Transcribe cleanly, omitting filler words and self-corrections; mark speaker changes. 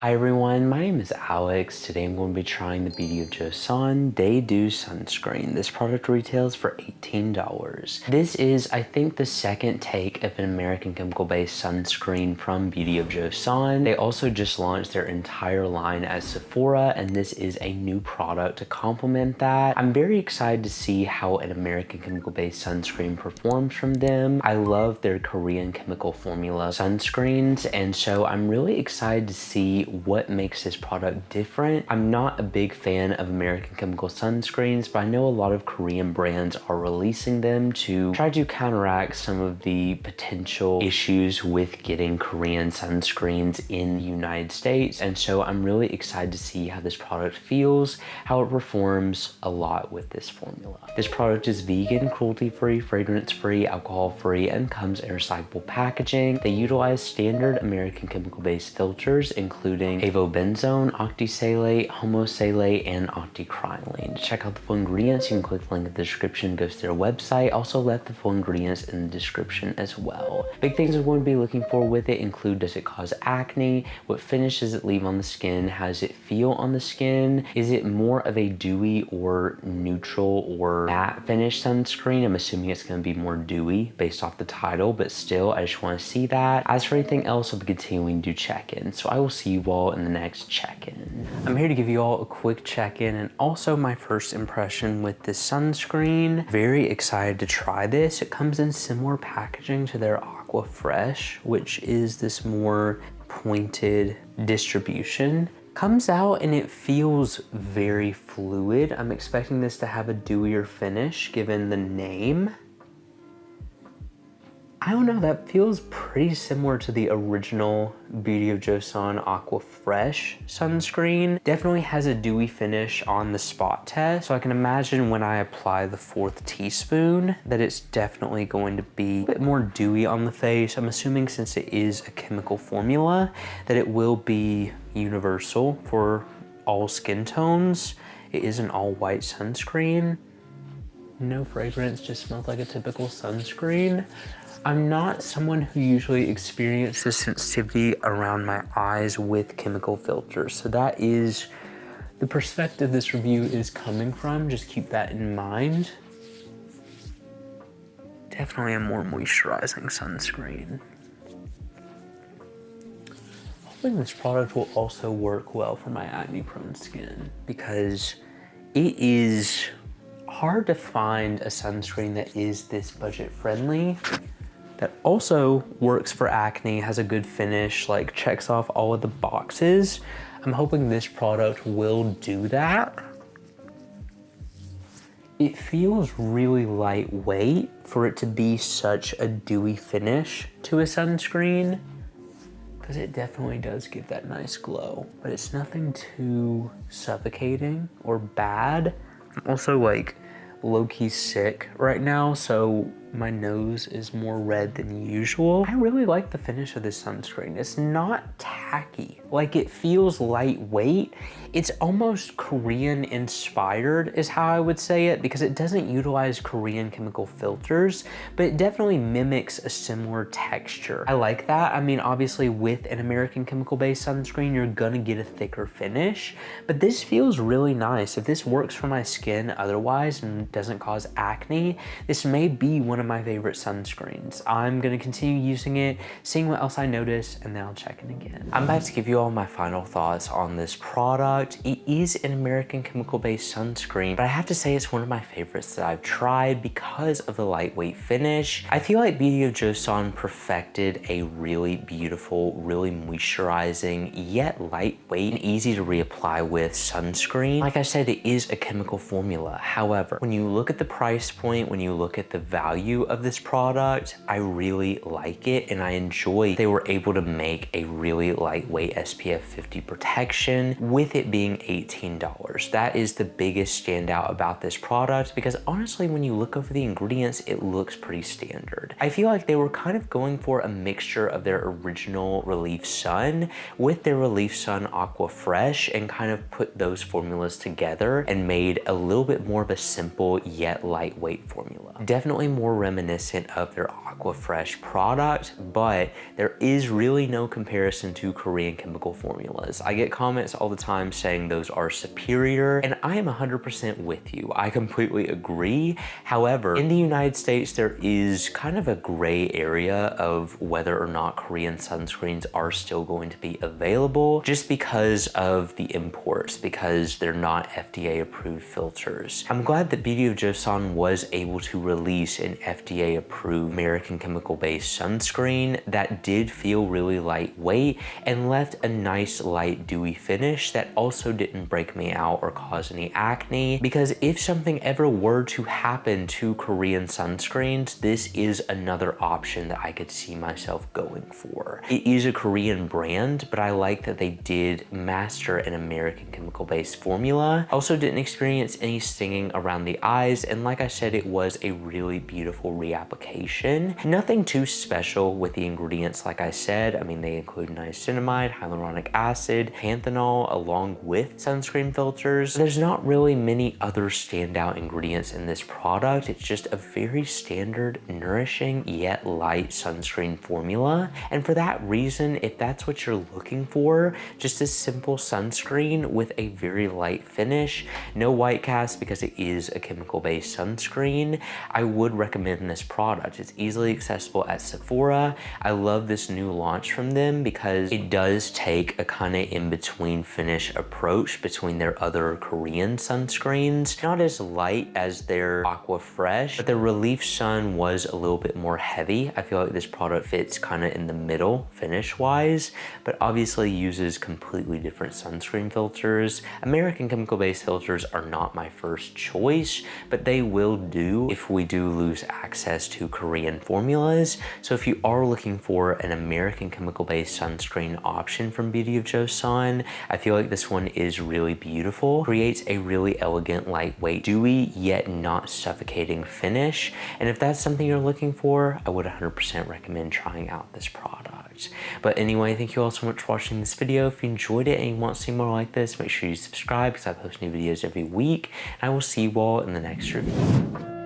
Speaker 1: Hi everyone, my name is Alex. Today I'm going to be trying the Beauty of Joseon Day Dew Sunscreen. This product retails for $18. This is, I think, the second take of an American chemical-based sunscreen from Beauty of Joseon. They also just launched their entire line at Sephora, and this is a new product to complement that. I'm very excited to see how an American chemical-based sunscreen performs from them. I love their Korean chemical formula sunscreens, and so I'm really excited to see what makes this product different. I'm not a big fan of American chemical sunscreens, but I know a lot of Korean brands are releasing them to try to counteract some of the potential issues with getting Korean sunscreens in the United States. And so I'm really excited to see how this product feels, how it performs a lot with this formula. This product is vegan, cruelty-free, fragrance-free, alcohol-free, and comes in recyclable packaging. They utilize standard American chemical-based filters, including Avobenzone, Octisalate, Homosalate, and Octocrylene. To check out the full ingredients, you can click the link in the description, goes to their website. Also left the full ingredients in the description as well. Big things I'm going to be looking for with it include, does it cause acne? What finish does it leave on the skin? How does it feel on the skin? Is it more of a dewy or neutral or matte finish sunscreen? I'm assuming it's going to be more dewy based off the title, but still, I just want to see that. As for anything else, I'll be continuing to check in. So I will see you all in the next check-in. I'm here to give you all a quick check-in and also my first impression with this sunscreen. Very excited to try this. It comes in similar packaging to their Aqua Fresh, which is this more pointed distribution. Comes out and it feels very fluid. I'm expecting this to have a dewier finish given the name. I don't know, that feels pretty similar to the original Beauty of Joseon Aqua Fresh sunscreen. Definitely has a dewy finish on the spot test, so I can imagine when I apply the 4th teaspoon that it's definitely going to be a bit more dewy on the face. I'm assuming since it is a chemical formula that it will be universal for all skin tones. It is an all white sunscreen. No fragrance, just smells like a typical sunscreen. I'm not someone who usually experiences sensitivity around my eyes with chemical filters. So that is the perspective this review is coming from. Just keep that in mind. Definitely a more moisturizing sunscreen. Hoping this product will also work well for my acne prone skin because it is hard to find a sunscreen that is this budget friendly, that also works for acne, has a good finish, like checks off all of the boxes. I'm hoping this product will do that. It feels really lightweight for it to be such a dewy finish to a sunscreen, because it definitely does give that nice glow, but it's nothing too suffocating or bad. I'm also like low-key sick right now, so my nose is more red than usual. I really like the finish of this sunscreen. It's not tacky. Like, it feels lightweight. It's almost Korean inspired is how I would say it, because it doesn't utilize Korean chemical filters, but it definitely mimics a similar texture. I like that. I mean, obviously with an American chemical based sunscreen, you're gonna get a thicker finish, but this feels really nice. If this works for my skin otherwise and doesn't cause acne, this may be one of my favorite sunscreens. I'm gonna continue using it, seeing what else I notice, and then I'll check in again. I'm about to give you all my final thoughts on this product. It is an American chemical-based sunscreen, but I have to say it's one of my favorites that I've tried because of the lightweight finish. I feel like Beauty of Joseon perfected a really beautiful, really moisturizing, yet lightweight and easy to reapply with sunscreen. Like I said, it is a chemical formula. However, when you look at the price point, when you look at the value of this product, I really like it, and I enjoy they were able to make a really lightweight SPF 50 protection with it being $18. That is the biggest standout about this product, because honestly, when you look over the ingredients, it looks pretty standard. I feel like they were kind of going for a mixture of their original Relief Sun with their Relief Sun Aqua Fresh and kind of put those formulas together and made a little bit more of a simple yet lightweight formula. Definitely more reminiscent of their Aqua Fresh product, but there is really no comparison to Korean chemical formulas. I get comments all the time saying those are superior, and I am 100% with you. I completely agree. However, in the United States, there is kind of a gray area of whether or not Korean sunscreens are still going to be available just because of the imports, because they're not FDA approved filters. I'm glad that Beauty of Joseon was able to release an FDA approved American chemical based sunscreen that did feel really lightweight and left a nice light dewy finish that also didn't break me out or cause any acne, because if something ever were to happen to Korean sunscreens, this is another option that I could see myself going for. It is a Korean brand, but I like that they did master an American chemical based formula. Also didn't experience any stinging around the eyes, and like I said, it was a really beautiful reapplication. Nothing too special with the ingredients, like I said. I mean, they include niacinamide, hyaluronic acid, panthenol, along with sunscreen filters. There's not really many other standout ingredients in this product. It's just a very standard, nourishing yet light sunscreen formula. And for that reason, if that's what you're looking for, just a simple sunscreen with a very light finish, no white cast because it is a chemical based sunscreen, I would recommend this product. It's easily accessible at Sephora. I love this new launch from them because it does take a kind of in-between finish approach between their other Korean sunscreens. Not as light as their Aqua Fresh, but the Relief Sun was a little bit more heavy. I feel like this product fits kind of in the middle finish-wise, but obviously uses completely different sunscreen filters. American chemical-based filters are not my first choice, but they will do if we do lose access to Korean formulas. So if you are looking for an American chemical-based sunscreen option from Beauty of Joseon, I feel like this one is really beautiful. Creates a really elegant, lightweight, dewy, yet not suffocating finish. And if that's something you're looking for, I would 100% recommend trying out this product. But anyway, thank you all so much for watching this video. If you enjoyed it and you want to see more like this, make sure you subscribe because I post new videos every week. And I will see you all in the next review.